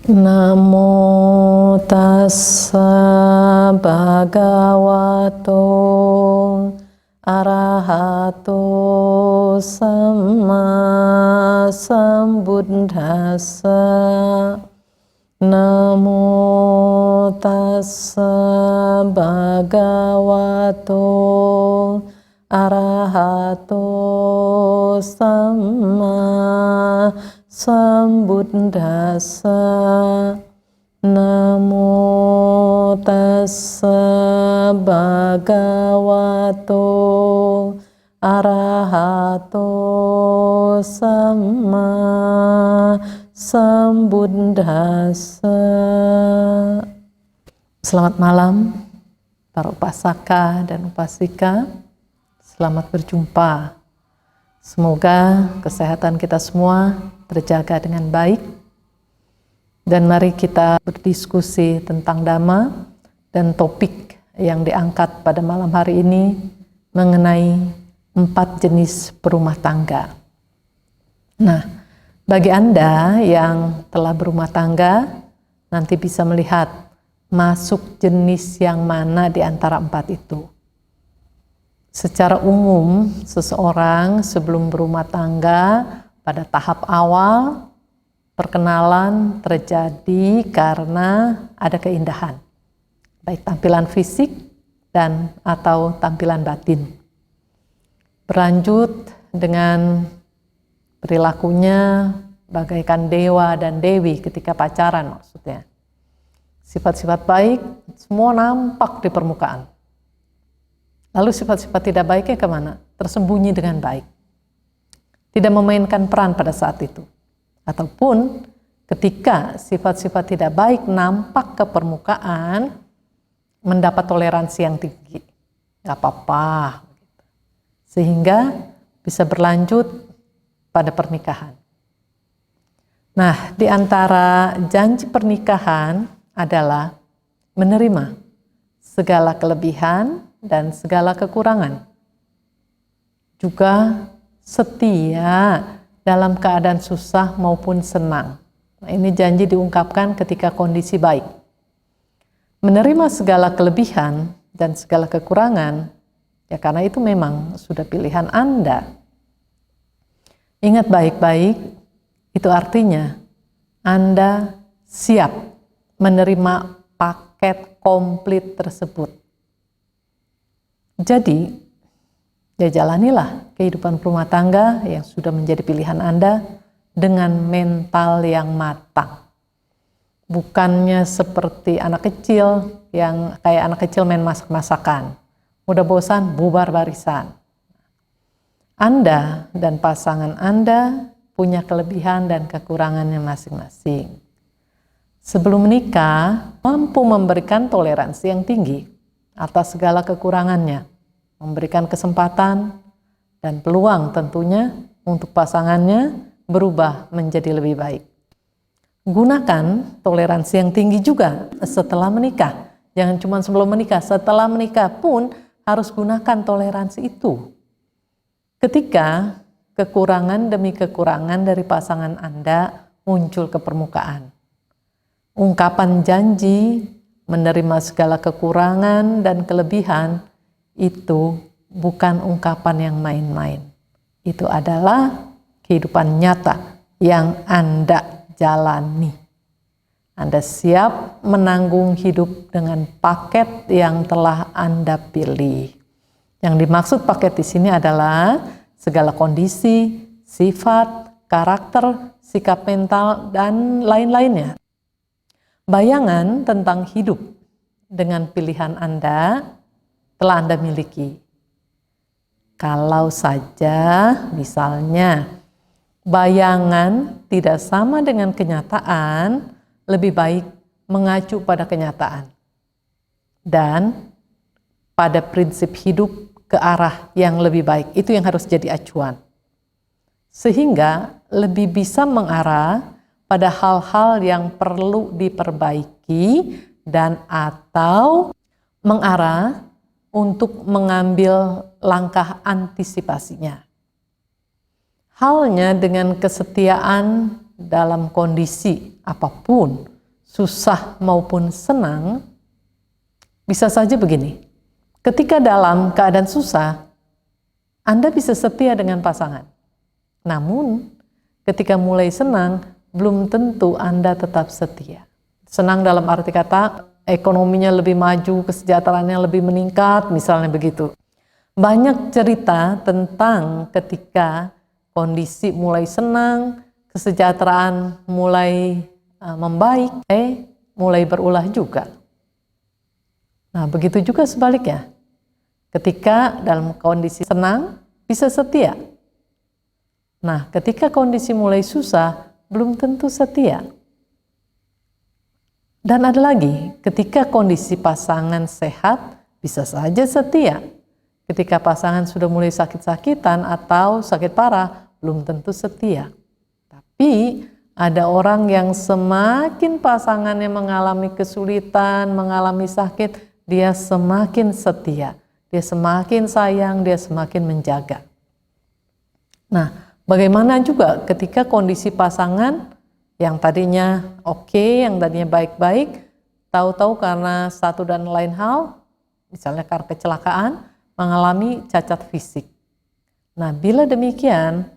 Namo tassa bhagavato arahato sama sambuddhassa. Namo tassa bhagavato arahato sama sambuddhassa. Namo tassa bhagavato arahato sama sambuddhassa. Selamat malam para upasaka dan upasika. Selamat berjumpa. Semoga kesehatan kita semua terjaga dengan baik. Dan mari kita berdiskusi tentang Dhamma, dan topik yang diangkat pada malam hari ini mengenai 4 jenis berumah tangga. Nah, bagi Anda yang telah berumah tangga, nanti bisa melihat masuk jenis yang mana di antara 4 itu. Secara umum, seseorang sebelum berumah tangga pada tahap awal, perkenalan terjadi karena ada keindahan, baik tampilan fisik dan atau tampilan batin. Berlanjut dengan perilakunya bagaikan dewa dan dewi ketika pacaran maksudnya. Sifat-sifat baik semua nampak di permukaan. Lalu sifat-sifat tidak baiknya kemana? Tersembunyi dengan baik. Tidak memainkan peran pada saat itu. Ataupun ketika sifat-sifat tidak baik nampak ke permukaan, mendapat toleransi yang tinggi. Gak apa-apa. Sehingga bisa berlanjut pada pernikahan. Nah, di antara janji pernikahan adalah menerima segala kelebihan dan segala kekurangan. Juga setia dalam keadaan susah maupun senang. Nah, ini janji diungkapkan ketika kondisi baik. Menerima segala kelebihan dan segala kekurangan, ya karena itu memang sudah pilihan Anda. Ingat baik-baik, itu artinya Anda siap menerima paket komplit tersebut. Jadi, ya jalanilah kehidupan rumah tangga yang sudah menjadi pilihan Anda dengan mental yang matang. Bukannya seperti anak kecil yang kayak anak kecil main masak-masakan. Udah bosan, bubar barisan. Anda dan pasangan Anda punya kelebihan dan kekurangannya masing-masing. Sebelum menikah, mampu memberikan toleransi yang tinggi atas segala kekurangannya, memberikan kesempatan dan peluang tentunya untuk pasangannya berubah menjadi lebih baik. Gunakan toleransi yang tinggi juga setelah menikah. Jangan cuma sebelum menikah, setelah menikah pun harus gunakan toleransi itu. Ketika kekurangan demi kekurangan dari pasangan Anda muncul ke permukaan. Ungkapan janji menerima segala kekurangan dan kelebihan itu bukan ungkapan yang main-main. Itu adalah kehidupan nyata yang Anda jalani. Anda siap menanggung hidup dengan paket yang telah Anda pilih. Yang dimaksud paket di sini adalah segala kondisi, sifat, karakter, sikap mental, dan lain-lainnya. Bayangan tentang hidup dengan pilihan Anda telah Anda miliki. Kalau saja misalnya bayangan tidak sama dengan kenyataan, lebih baik mengacu pada kenyataan dan pada prinsip hidup ke arah yang lebih baik. Itu yang harus jadi acuan. Sehingga lebih bisa mengarah pada hal-hal yang perlu diperbaiki dan atau mengarah untuk mengambil langkah antisipasinya. Halnya dengan kesetiaan dalam kondisi apapun, susah maupun senang, bisa saja begini. Ketika dalam keadaan susah, Anda bisa setia dengan pasangan. Namun, ketika mulai senang, belum tentu Anda tetap setia. Senang dalam arti kata, ekonominya lebih maju, kesejahteraannya lebih meningkat, misalnya begitu. Banyak cerita tentang ketika kondisi mulai senang, kesejahteraan mulai membaik, mulai berulah juga. Nah, begitu juga sebaliknya. Ketika dalam kondisi senang, bisa setia. Nah, ketika kondisi mulai susah, belum tentu setia. Dan ada lagi, ketika kondisi pasangan sehat, bisa saja setia. Ketika pasangan sudah mulai sakit-sakitan atau sakit parah, belum tentu setia. Tapi ada orang yang semakin pasangannya mengalami kesulitan, mengalami sakit, dia semakin setia. Dia semakin sayang, dia semakin menjaga. Nah, bagaimana juga ketika kondisi pasangan yang tadinya oke, yang tadinya baik-baik, tahu-tahu karena satu dan lain hal, misalnya karena kecelakaan, mengalami cacat fisik. Nah, bila demikian,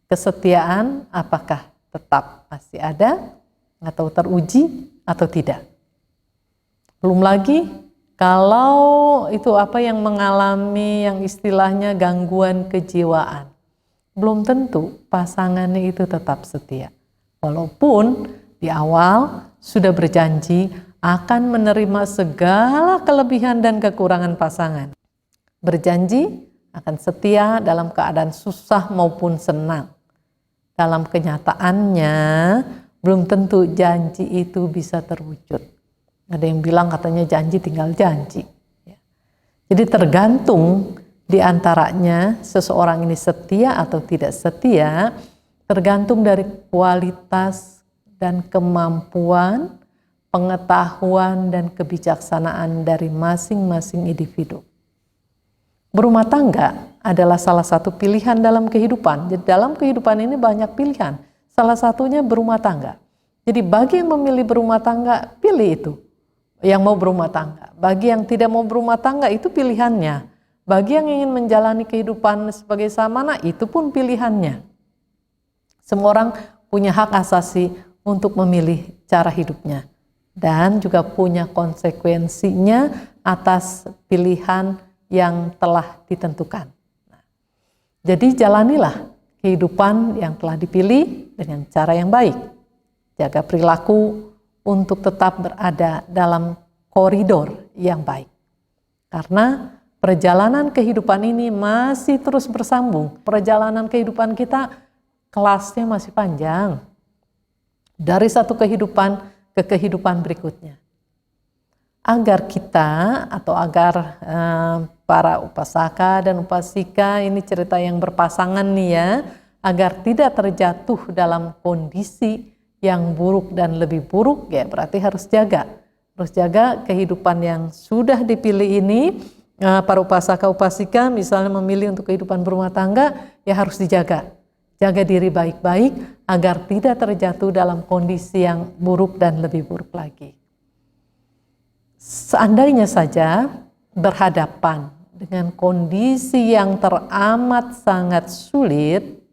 kesetiaan apakah tetap masih ada atau teruji atau tidak? Belum lagi kalau itu yang mengalami yang istilahnya gangguan kejiwaan. Belum tentu pasangannya itu tetap setia. Walaupun di awal sudah berjanji akan menerima segala kelebihan dan kekurangan pasangan. Berjanji akan setia dalam keadaan susah maupun senang. Dalam kenyataannya belum tentu janji itu bisa terwujud. Ada yang bilang katanya janji tinggal janji. Jadi tergantung di antaranya seseorang ini setia atau tidak setia, tergantung dari kualitas dan kemampuan, pengetahuan dan kebijaksanaan dari masing-masing individu. Berumah tangga adalah salah satu pilihan dalam kehidupan. Jadi dalam kehidupan ini banyak pilihan. Salah satunya berumah tangga. Jadi bagi yang memilih berumah tangga, pilih itu. Yang mau berumah tangga. Bagi yang tidak mau berumah tangga, itu pilihannya. Bagi yang ingin menjalani kehidupan sebagai samana, itu pun pilihannya. Semua orang punya hak asasi untuk memilih cara hidupnya. Dan juga punya konsekuensinya atas pilihan yang telah ditentukan. Jadi jalanilah kehidupan yang telah dipilih dengan cara yang baik. Jaga perilaku untuk tetap berada dalam koridor yang baik. Karena perjalanan kehidupan ini masih terus bersambung. Perjalanan kehidupan kita kelasnya masih panjang. Dari satu kehidupan ke kehidupan berikutnya. Agar kita atau agar para upasaka dan upasika, ini cerita yang berpasangan nih ya, agar tidak terjatuh dalam kondisi yang buruk dan lebih buruk, ya berarti harus jaga. Harus jaga kehidupan yang sudah dipilih ini. Para upasaka upasika misalnya memilih untuk kehidupan berumah tangga, ya harus dijaga. Jaga diri baik-baik agar tidak terjatuh dalam kondisi yang buruk dan lebih buruk lagi. Seandainya saja berhadapan dengan kondisi yang teramat sangat sulit,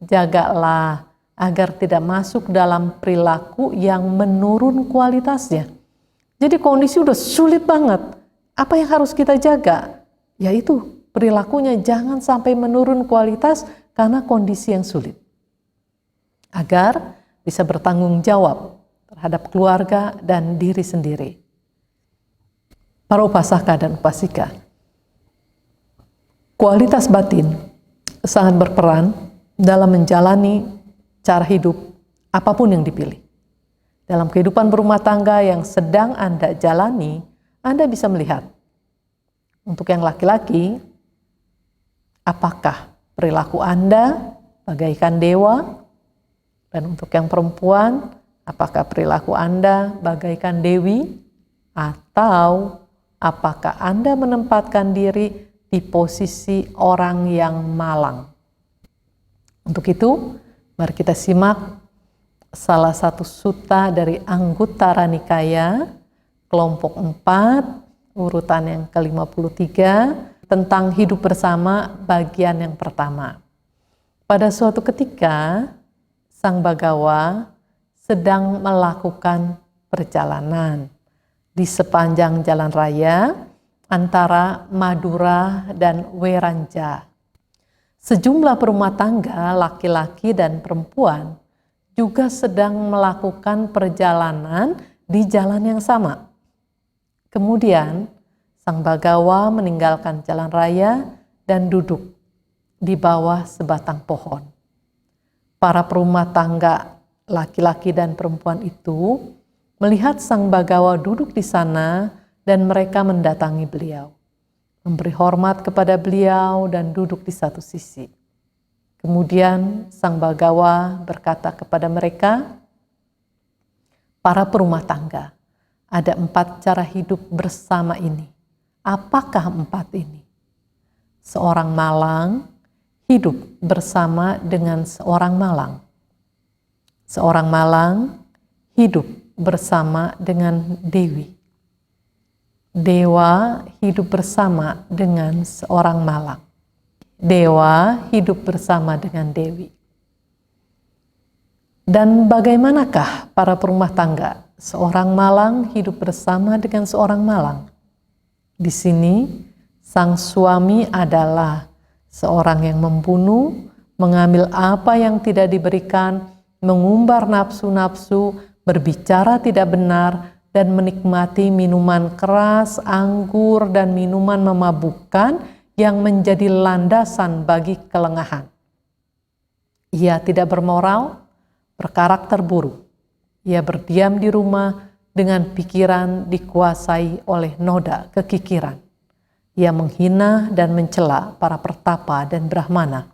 jagalah agar tidak masuk dalam perilaku yang menurun kualitasnya. Jadi kondisi udah sulit banget. Apa yang harus kita jaga? Yaitu perilakunya jangan sampai menurun kualitas karena kondisi yang sulit. Agar bisa bertanggung jawab terhadap keluarga dan diri sendiri. Para upasaka dan upasika, kualitas batin sangat berperan dalam menjalani cara hidup apapun yang dipilih. Dalam kehidupan berumah tangga yang sedang Anda jalani, Anda bisa melihat untuk yang laki-laki, apakah perilaku Anda bagaikan dewa, dan untuk yang perempuan, apakah perilaku Anda bagaikan dewi, atau apakah Anda menempatkan diri di posisi orang yang malang. Untuk itu, mari kita simak salah satu sutta dari Anguttara Nikaya, kelompok 4, urutan yang ke-53, tentang hidup bersama bagian yang pertama. Pada suatu ketika, Sang Bagawa sedang melakukan perjalanan di sepanjang jalan raya antara Madura dan Weranja. Sejumlah perumah tangga laki-laki dan perempuan juga sedang melakukan perjalanan di jalan yang sama. Kemudian Sang Bagawa meninggalkan jalan raya dan duduk di bawah sebatang pohon. Para perumah tangga laki-laki dan perempuan itu melihat Sang Bagawa duduk di sana dan mereka mendatangi beliau, memberi hormat kepada beliau dan duduk di satu sisi. Kemudian Sang Bagawa berkata kepada mereka, "Para perumah tangga, ada 4 cara hidup bersama ini. Apakah 4 ini? Seorang malang hidup bersama dengan seorang malang. Seorang malang hidup bersama dengan dewi. Dewa hidup bersama dengan seorang malang. Dewa hidup bersama dengan dewi." Dan bagaimanakah para perumah tangga? Seorang malang hidup bersama dengan seorang malang. Di sini, sang suami adalah seorang yang membunuh, mengambil apa yang tidak diberikan, mengumbar nafsu-nafsu, berbicara tidak benar, dan menikmati minuman keras, anggur, dan minuman memabukkan yang menjadi landasan bagi kelengahan. Ia tidak bermoral, berkarakter buruk. Ia berdiam di rumah dengan pikiran dikuasai oleh noda kekikiran. Ia menghina dan mencela para pertapa dan brahmana.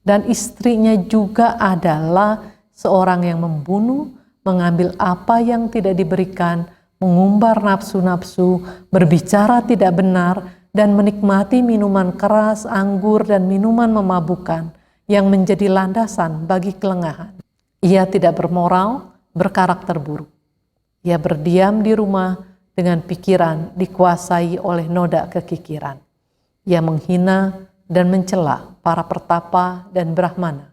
Dan istrinya juga adalah seorang yang membunuh, mengambil apa yang tidak diberikan, mengumbar nafsu-nafsu, berbicara tidak benar, dan menikmati minuman keras, anggur, dan minuman memabukkan yang menjadi landasan bagi kelengahan. Ia tidak bermoral, berkarakter buruk. Ia berdiam di rumah dengan pikiran dikuasai oleh noda kekikiran. Ia menghina dan mencela para pertapa dan brahmana.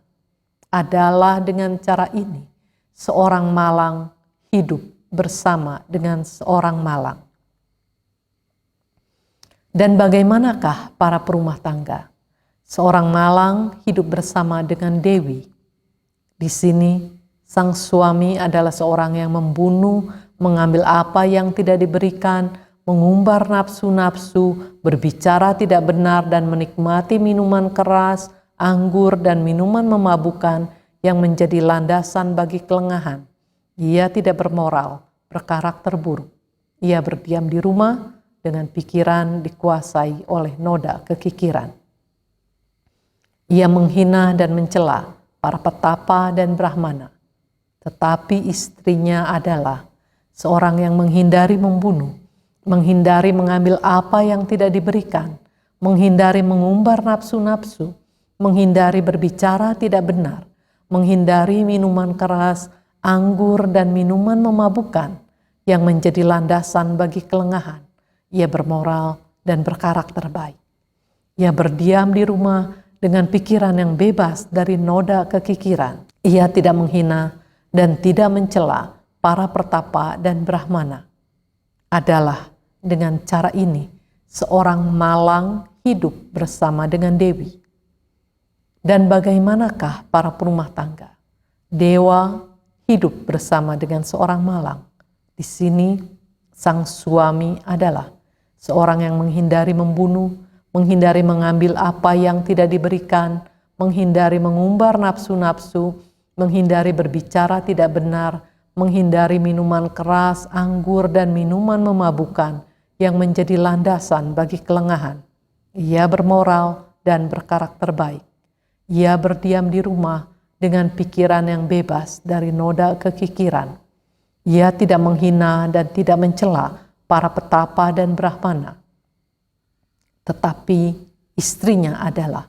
Adalah dengan cara ini seorang malang hidup bersama dengan seorang malang. Dan bagaimanakah para perumah tangga? Seorang malang hidup bersama dengan dewi. Di sini, sang suami adalah seorang yang membunuh, mengambil apa yang tidak diberikan, mengumbar nafsu-nafsu, berbicara tidak benar, dan menikmati minuman keras, anggur, dan minuman memabukkan yang menjadi landasan bagi kelengahan. Ia tidak bermoral, berkarakter buruk. Ia berdiam di rumah dengan pikiran dikuasai oleh noda kekikiran. Ia menghina dan mencela para petapa dan brahmana. Tetapi istrinya adalah seorang yang menghindari membunuh, menghindari mengambil apa yang tidak diberikan, menghindari mengumbar nafsu-nafsu, menghindari berbicara tidak benar, menghindari minuman keras, anggur, dan minuman memabukkan yang menjadi landasan bagi kelengahan. Ia bermoral dan berkarakter baik. Ia berdiam di rumah dengan pikiran yang bebas dari noda kekikiran. Ia tidak menghina dan tidak mencela para pertapa dan brahmana. Adalah dengan cara ini seorang malang hidup bersama dengan dewi. Dan bagaimanakah para perumah tangga? Dewa hidup bersama dengan seorang malang. Di sini sang suami adalah seorang yang menghindari membunuh, menghindari mengambil apa yang tidak diberikan, menghindari mengumbar nafsu-nafsu, menghindari berbicara tidak benar, menghindari minuman keras, anggur, dan minuman memabukkan yang menjadi landasan bagi kelengahan. Ia bermoral dan berkarakter baik. Ia berdiam di rumah dengan pikiran yang bebas dari noda kekikiran. Ia tidak menghina dan tidak mencela para petapa dan brahmana. Tetapi istrinya adalah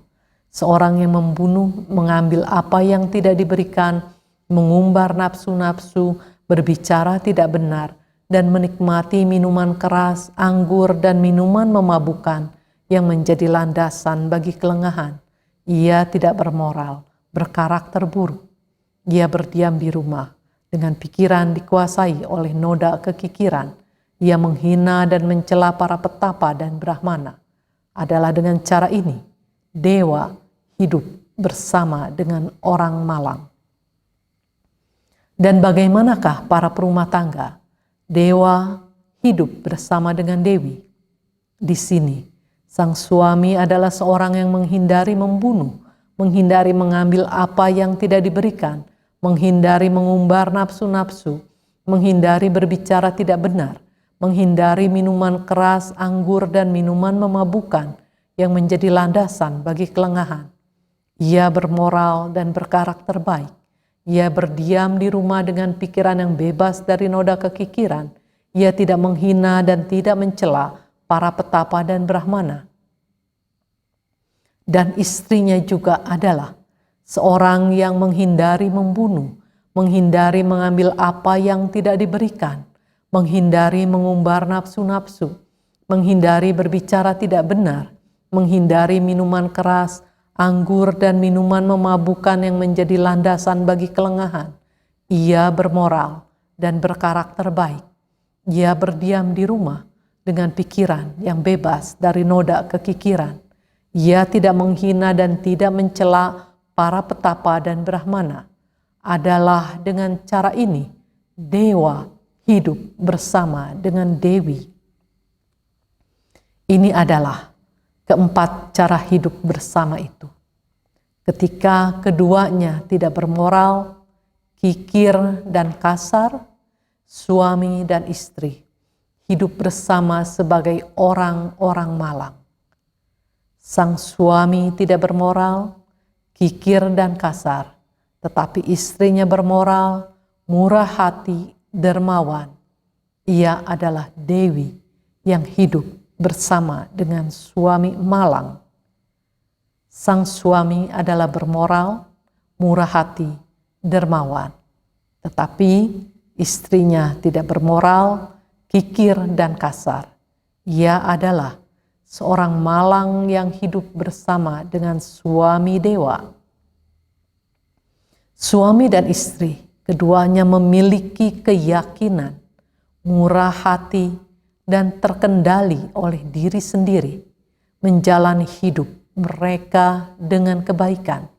seorang yang membunuh, mengambil apa yang tidak diberikan, mengumbar nafsu-nafsu, berbicara tidak benar, dan menikmati minuman keras, anggur, dan minuman memabukkan yang menjadi landasan bagi kelengahan. Ia tidak bermoral, berkarakter buruk. Ia berdiam di rumah, dengan pikiran dikuasai oleh noda kekikiran. Ia menghina dan mencela para petapa dan brahmana. Adalah dengan cara ini, dewa hidup bersama dengan orang malang. Dan bagaimanakah para perumah tangga? Dewa hidup bersama dengan dewi. Di sini, sang suami adalah seorang yang menghindari membunuh, menghindari mengambil apa yang tidak diberikan, menghindari mengumbar nafsu-nafsu, menghindari berbicara tidak benar, menghindari minuman keras, anggur, dan minuman memabukkan yang menjadi landasan bagi kelengahan. Ia bermoral dan berkarakter baik. Ia berdiam di rumah dengan pikiran yang bebas dari noda kekikiran. Ia tidak menghina dan tidak mencela para petapa dan brahmana. Dan istrinya juga adalah seorang yang menghindari membunuh, menghindari mengambil apa yang tidak diberikan, menghindari mengumbar nafsu-nafsu, menghindari berbicara tidak benar, menghindari minuman keras, anggur, dan minuman memabukkan yang menjadi landasan bagi kelengahan. Ia bermoral dan berkarakter baik. Ia berdiam di rumah dengan pikiran yang bebas dari noda kekikiran. Ia tidak menghina dan tidak mencela para petapa dan brahmana. Adalah dengan cara ini, dewa hidup bersama dengan dewi. Ini adalah keempat cara hidup bersama itu. Ketika keduanya tidak bermoral, kikir, dan kasar, suami dan istri hidup bersama sebagai orang-orang malang. Sang suami tidak bermoral, kikir, dan kasar, tetapi istrinya bermoral, murah hati, dermawan. Ia adalah dewi yang hidup bersama dengan suami malang. Sang suami adalah bermoral, murah hati, dermawan. Tetapi istrinya tidak bermoral, kikir, dan kasar. Ia adalah seorang malang yang hidup bersama dengan suami dewa. Suami dan istri, keduanya memiliki keyakinan, murah hati, dan terkendali oleh diri sendiri, menjalani hidup mereka dengan kebaikan,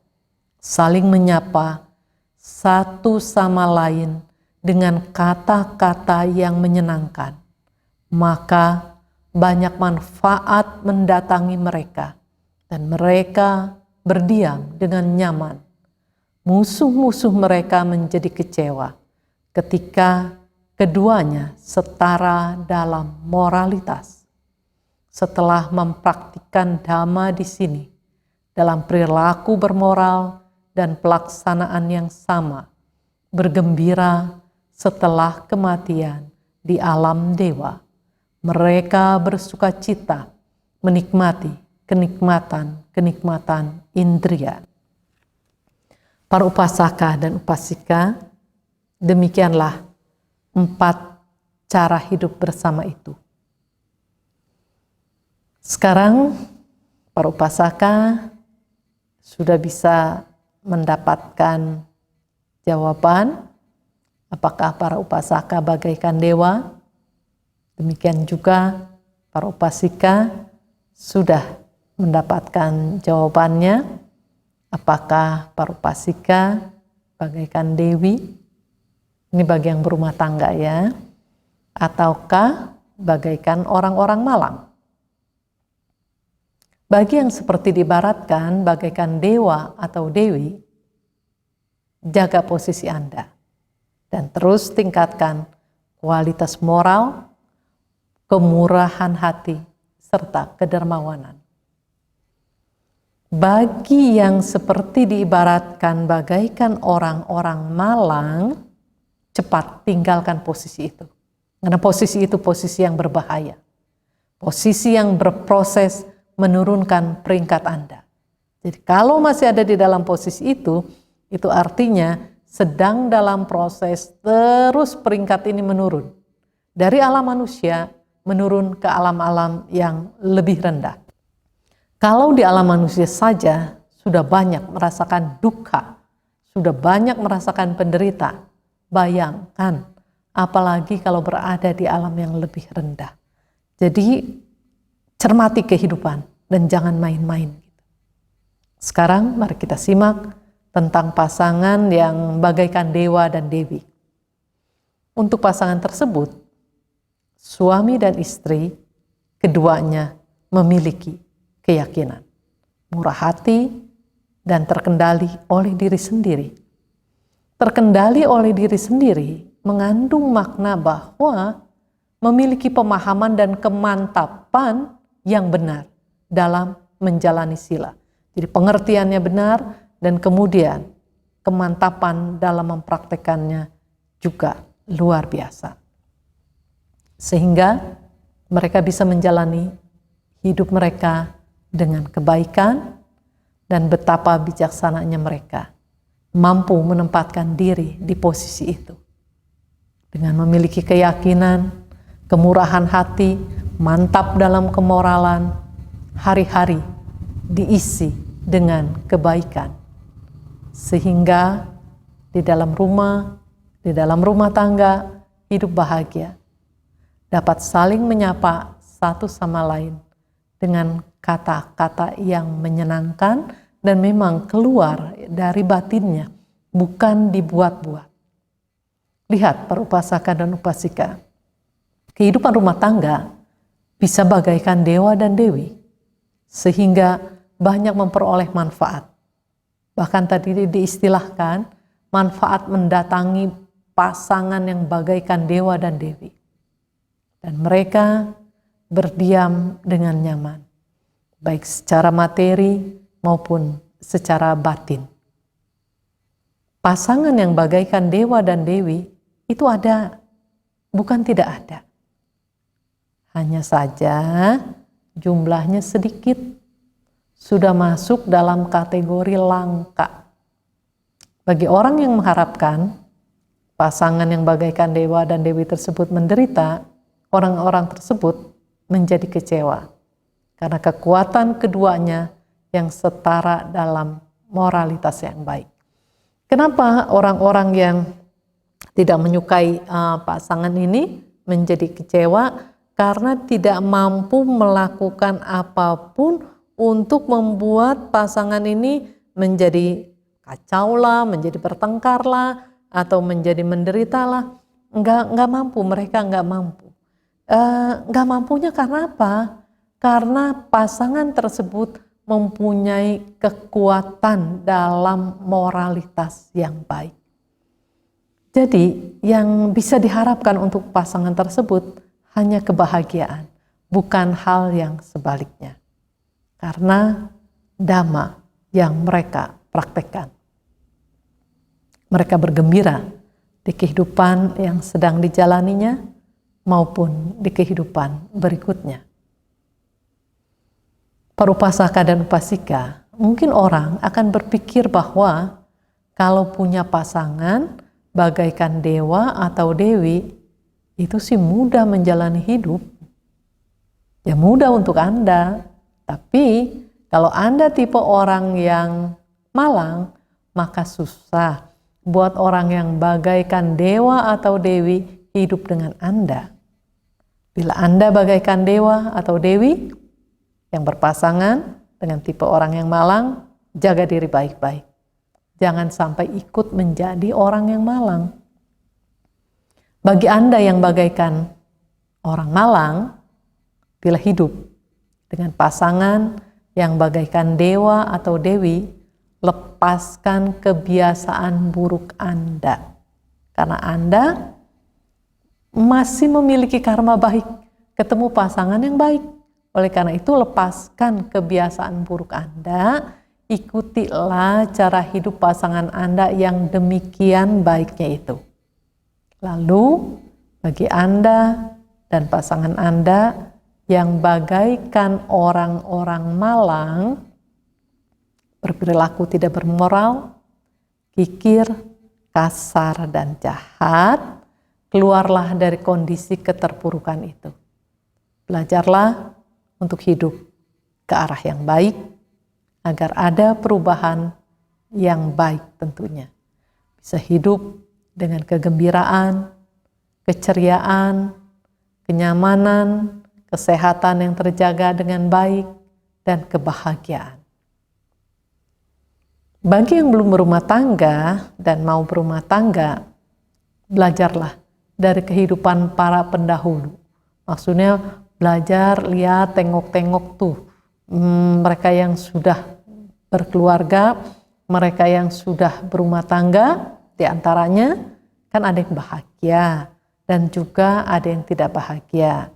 saling menyapa satu sama lain dengan kata-kata yang menyenangkan. Maka banyak manfaat mendatangi mereka, dan mereka berdiam dengan nyaman. Musuh-musuh mereka menjadi kecewa ketika keduanya setara dalam moralitas. Setelah mempraktikkan dhamma di sini, dalam perilaku bermoral dan pelaksanaan yang sama, bergembira setelah kematian di alam dewa, mereka bersuka cita menikmati kenikmatan indria. Para upasaka dan upasika, demikianlah 4 cara hidup bersama itu. Sekarang para upasaka sudah bisa mendapatkan jawaban apakah para upasaka bagaikan dewa. Demikian juga para upasika sudah mendapatkan jawabannya. Apakah para upasika bagaikan dewi? Ini bagi yang berumah tangga ya. Ataukah bagaikan orang-orang malang? Bagi yang seperti diibaratkan bagaikan dewa atau dewi, jaga posisi Anda dan terus tingkatkan kualitas moral, kemurahan hati, serta kedermawanan. Bagi yang seperti diibaratkan bagaikan orang-orang malang, cepat tinggalkan posisi itu. Karena posisi itu posisi yang berbahaya. Posisi yang berproses menurunkan peringkat Anda. Jadi kalau masih ada di dalam posisi itu artinya sedang dalam proses terus peringkat ini menurun. Dari alam manusia menurun ke alam-alam yang lebih rendah. Kalau di alam manusia saja sudah banyak merasakan duka, sudah banyak merasakan penderita, bayangkan apalagi kalau berada di alam yang lebih rendah. Jadi cermati kehidupan dan jangan main-main. Sekarang mari kita simak tentang pasangan yang bagaikan dewa dan dewi. Untuk pasangan tersebut, suami dan istri, keduanya memiliki keyakinan, murah hati, dan terkendali oleh diri sendiri. Terkendali oleh diri sendiri mengandung makna bahwa memiliki pemahaman dan kemantapan yang benar dalam menjalani sila. Jadi pengertiannya benar dan kemudian kemantapan dalam mempraktekannya juga luar biasa. Sehingga mereka bisa menjalani hidup mereka dengan kebaikan dan betapa bijaksananya mereka mampu menempatkan diri di posisi itu. Dengan memiliki keyakinan, kemurahan hati, mantap dalam kemoralan, hari-hari diisi dengan kebaikan. Sehingga di dalam rumah tangga, hidup bahagia. Dapat saling menyapa satu sama lain dengan kata-kata yang menyenangkan dan memang keluar dari batinnya, bukan dibuat-buat. Lihat para upasaka dan upasika, kehidupan rumah tangga bisa bagaikan dewa dan dewi, sehingga banyak memperoleh manfaat. Bahkan tadi diistilahkan manfaat mendatangi pasangan yang bagaikan dewa dan dewi. Dan mereka berdiam dengan nyaman, baik secara materi maupun secara batin. Pasangan yang bagaikan dewa dan dewi itu ada, bukan tidak ada. Hanya saja jumlahnya sedikit, sudah masuk dalam kategori langka. Bagi orang yang mengharapkan pasangan yang bagaikan dewa dan dewi tersebut menderita, orang-orang tersebut menjadi kecewa karena kekuatan keduanya yang setara dalam moralitas yang baik. Kenapa orang-orang yang tidak menyukai pasangan ini menjadi kecewa? Karena tidak mampu melakukan apapun untuk membuat pasangan ini menjadi kacau lah, menjadi bertengkar lah, atau menjadi menderita lah. Nggak mampu, mereka nggak mampu. Nggak mampunya karena apa? Karena pasangan tersebut mempunyai kekuatan dalam moralitas yang baik. Jadi yang bisa diharapkan untuk pasangan tersebut hanya kebahagiaan, bukan hal yang sebaliknya. Karena dhamma yang mereka praktekkan. Mereka bergembira di kehidupan yang sedang dijalaninya maupun di kehidupan berikutnya. Para upasaka dan upasika, mungkin orang akan berpikir bahwa kalau punya pasangan bagaikan dewa atau dewi, itu sih mudah menjalani hidup. Ya mudah untuk Anda, tapi kalau Anda tipe orang yang malang, maka susah buat orang yang bagaikan dewa atau dewi hidup dengan Anda. Bila Anda bagaikan dewa atau dewi yang berpasangan dengan tipe orang yang malang, jaga diri baik-baik. Jangan sampai ikut menjadi orang yang malang. Bagi Anda yang bagaikan orang malang, bila hidup dengan pasangan yang bagaikan dewa atau dewi, lepaskan kebiasaan buruk Anda. Karena Anda masih memiliki karma baik, ketemu pasangan yang baik. Oleh karena itu, lepaskan kebiasaan buruk Anda, ikutilah cara hidup pasangan Anda yang demikian baiknya itu. Lalu, bagi Anda dan pasangan Anda yang bagaikan orang-orang malang, berperilaku tidak bermoral, kikir, kasar dan jahat, keluarlah dari kondisi keterpurukan itu. Belajarlah untuk hidup ke arah yang baik, agar ada perubahan yang baik tentunya. Bisa hidup dengan kegembiraan, keceriaan, kenyamanan, kesehatan yang terjaga dengan baik, dan kebahagiaan. Bagi yang belum berumah tangga dan mau berumah tangga, belajarlah dari kehidupan para pendahulu. Maksudnya belajar, lihat, tengok-tengok tuh mereka yang sudah berkeluarga, mereka yang sudah berumah tangga, diantaranya kan ada yang bahagia dan juga ada yang tidak bahagia.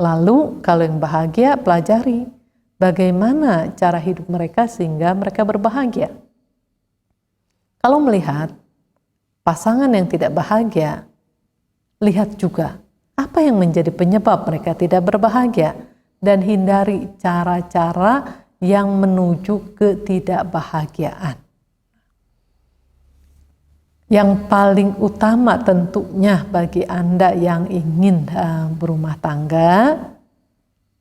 Lalu kalau yang bahagia, pelajari bagaimana cara hidup mereka sehingga mereka berbahagia. Kalau melihat pasangan yang tidak bahagia, lihat juga apa yang menjadi penyebab mereka tidak berbahagia dan hindari cara-cara yang menuju ketidakbahagiaan. Yang paling utama tentunya bagi Anda yang ingin berumah tangga,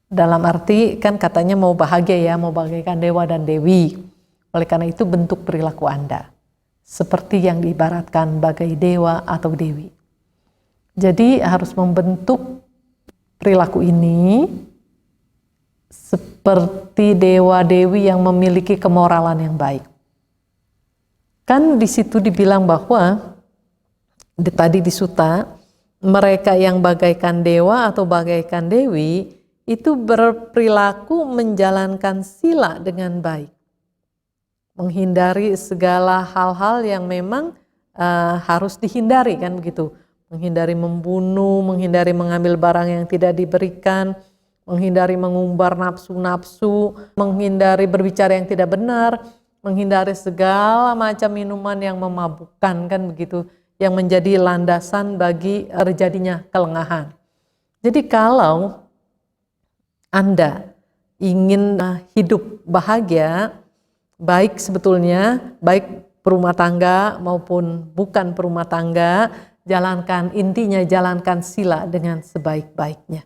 dalam arti kan katanya mau bahagia ya, mau bagaikan dewa dan dewi. Oleh karena itu bentuk perilaku Anda seperti yang diibaratkan bagai dewa atau dewi. Jadi harus membentuk perilaku ini seperti dewa dewi yang memiliki kemoralan yang baik. Kan di situ dibilang bahwa tadi di Sutta, mereka yang bagaikan dewa atau bagaikan dewi itu berperilaku menjalankan sila dengan baik, menghindari segala hal-hal yang memang harus dihindari, kan begitu, menghindari membunuh, menghindari mengambil barang yang tidak diberikan, menghindari mengumbar nafsu-nafsu, menghindari berbicara yang tidak benar, menghindari segala macam minuman yang memabukkan, kan begitu, yang menjadi landasan bagi terjadinya kelengahan. Jadi kalau Anda ingin hidup bahagia, baik sebetulnya, baik berumah tangga maupun bukan berumah tangga, intinya jalankan sila dengan sebaik-baiknya.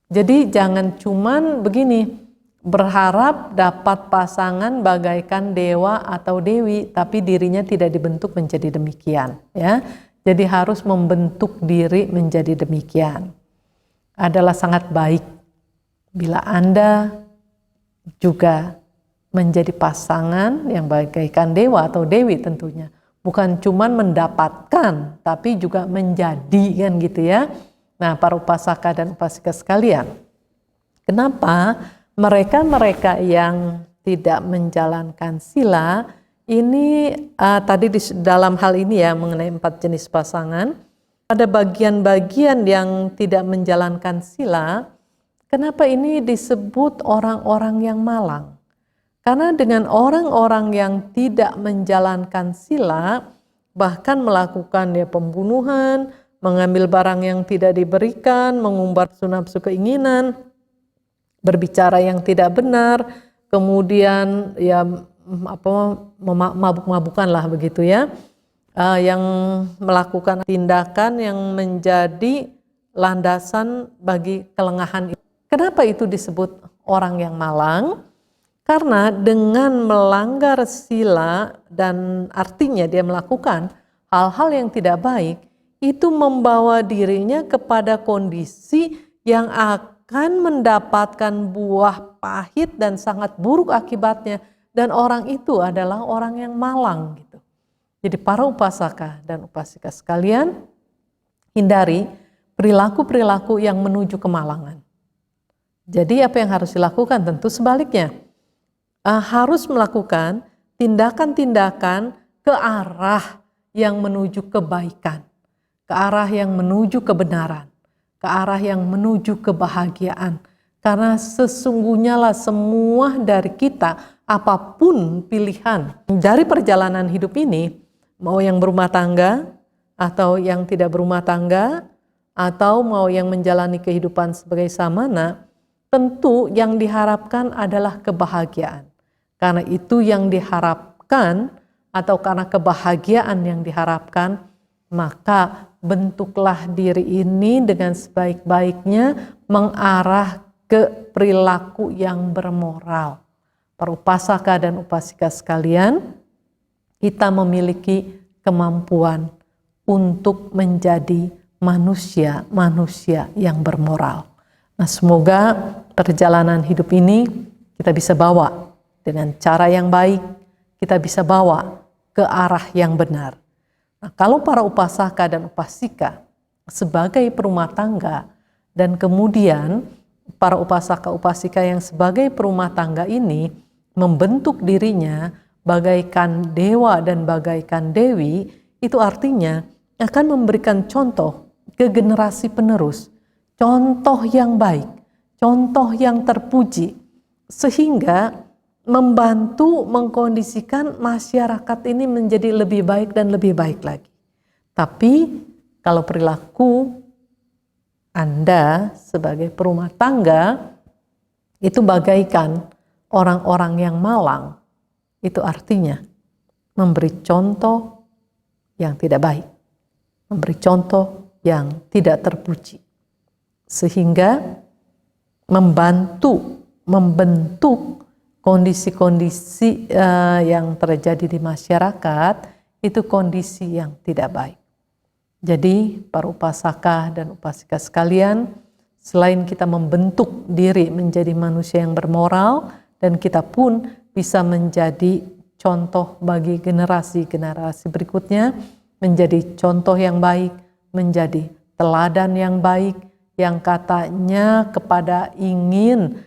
Jadi jangan cuman begini, berharap dapat pasangan bagaikan dewa atau dewi, tapi dirinya tidak dibentuk menjadi demikian, ya. Jadi harus membentuk diri menjadi demikian. Adalah sangat baik bila Anda juga menjadi pasangan yang bagaikan dewa atau dewi tentunya. Bukan cuman mendapatkan, tapi juga menjadi, kan gitu ya. Nah, para upasaka dan upasika sekalian, kenapa mereka yang tidak menjalankan sila ini tadi dalam hal ini ya mengenai 4 jenis pasangan, ada bagian-bagian yang tidak menjalankan sila. Kenapa ini disebut orang-orang yang malang? Karena dengan orang-orang yang tidak menjalankan sila, bahkan melakukan pembunuhan, mengambil barang yang tidak diberikan, mengumbar nafsu keinginan, berbicara yang tidak benar, kemudian mabuk-mabukan lah begitu ya, yang melakukan tindakan yang menjadi landasan bagi kelengahan. Kenapa itu disebut orang yang malang? Karena dengan melanggar sila dan artinya dia melakukan hal-hal yang tidak baik, itu membawa dirinya kepada kondisi yang akan mendapatkan buah pahit dan sangat buruk akibatnya, dan orang itu adalah orang yang malang gitu. Jadi para upasaka dan upasika sekalian, hindari perilaku-perilaku yang menuju kemalangan. Jadi apa yang harus dilakukan? Tentu sebaliknya, harus melakukan tindakan-tindakan ke arah yang menuju kebaikan, ke arah yang menuju kebenaran, ke arah yang menuju kebahagiaan. Karena sesungguhnya lah semua dari kita, apapun pilihan dari perjalanan hidup ini, mau yang berumah tangga atau yang tidak berumah tangga, atau mau yang menjalani kehidupan sebagai samana, tentu yang diharapkan adalah kebahagiaan. Karena itu yang diharapkan atau karena kebahagiaan yang diharapkan, maka bentuklah diri ini dengan sebaik-baiknya mengarah ke perilaku yang bermoral. Para upasaka dan upasika sekalian, kita memiliki kemampuan untuk menjadi manusia-manusia yang bermoral. Nah, semoga perjalanan hidup ini kita bisa bawa dengan cara yang baik, kita bisa bawa ke arah yang benar. Nah, kalau para upasaka dan upasika sebagai perumah tangga, dan kemudian para upasaka upasika yang sebagai perumah tangga ini membentuk dirinya bagaikan dewa dan bagaikan dewi, itu artinya akan memberikan contoh ke generasi penerus, contoh yang baik, contoh yang terpuji, sehingga membantu mengkondisikan masyarakat ini menjadi lebih baik dan lebih baik lagi. Tapi kalau perilaku Anda sebagai perumah tangga itu bagaikan orang-orang yang malang, itu artinya memberi contoh yang tidak baik, memberi contoh yang tidak terpuji, sehingga membentuk kondisi-kondisi yang terjadi di masyarakat itu kondisi yang tidak baik. Jadi para upasaka dan upasika sekalian, selain kita membentuk diri menjadi manusia yang bermoral, dan kita pun bisa menjadi contoh bagi generasi-generasi berikutnya, menjadi contoh yang baik, menjadi teladan yang baik, yang katanya kepada ingin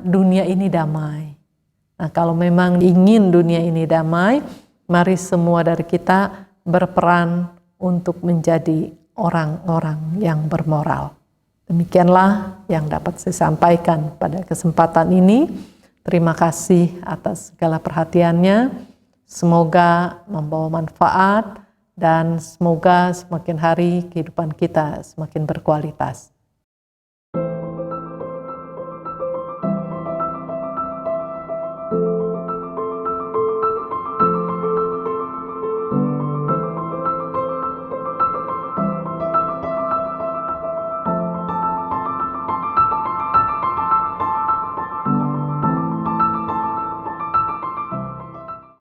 dunia ini damai. Nah, kalau memang ingin dunia ini damai, mari semua dari kita berperan untuk menjadi orang-orang yang bermoral. Demikianlah yang dapat saya sampaikan pada kesempatan ini. Terima kasih atas segala perhatiannya. Semoga membawa manfaat dan semoga semakin hari kehidupan kita semakin berkualitas.